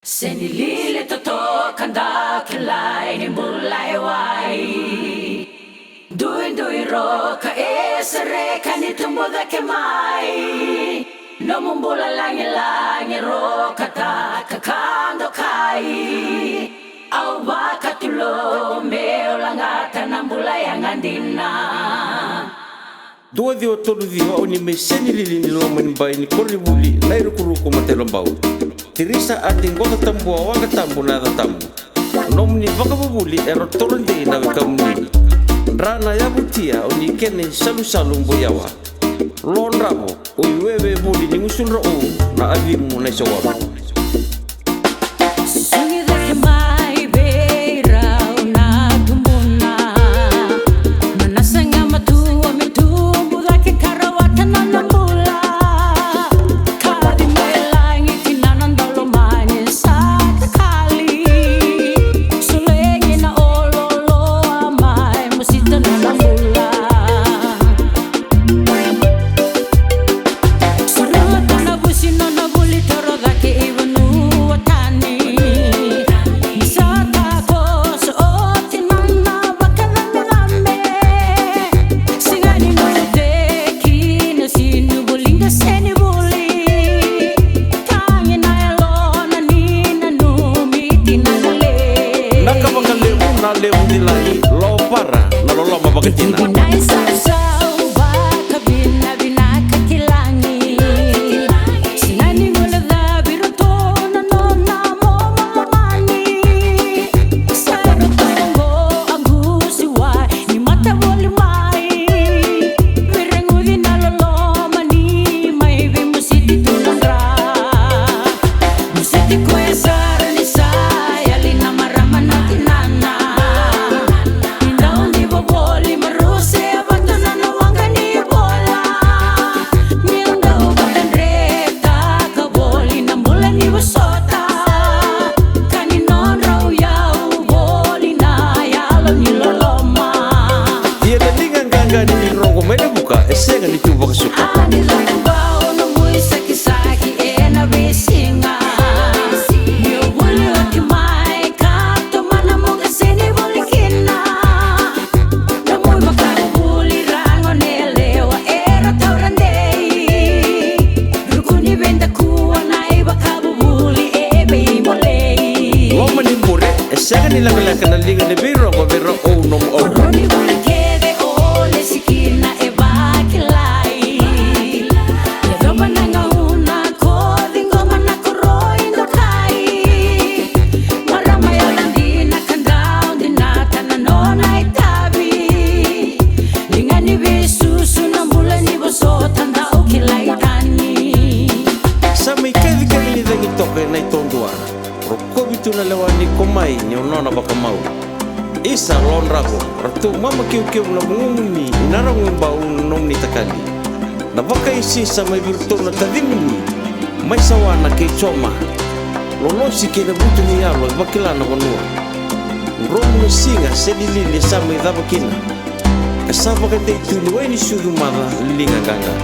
Senilile toto kanda kilai ni mulai wai Dui ro ka esere kanito mo da kemai No mumbula langi ro kata kakando kai Au bakatulo meo langata nambula yang andina Dua dio tolu dio oni me senilili ni loma ni bai ni koribuli nairu kuruko matelombau Tirisa ating gota tambu awanga tambu nada tambu Nom ni vakabubuli ero torende na wekamuni Rana ya butia oni kene salu mboyawa Lon rabo uiwewe buli ni musunra o na avimu na isawabu Isa lon rago, ratu mama kiu na mungumuni inarang bau Noqu Marama Na baka isi sa may virtu na tadimuni May sawana kay choma Lolosi kay nabuto ni yalo bakila na konua Romo na singa senilili sa may dabakina Kasama ka tayo tuluway ni sudumada linga ganga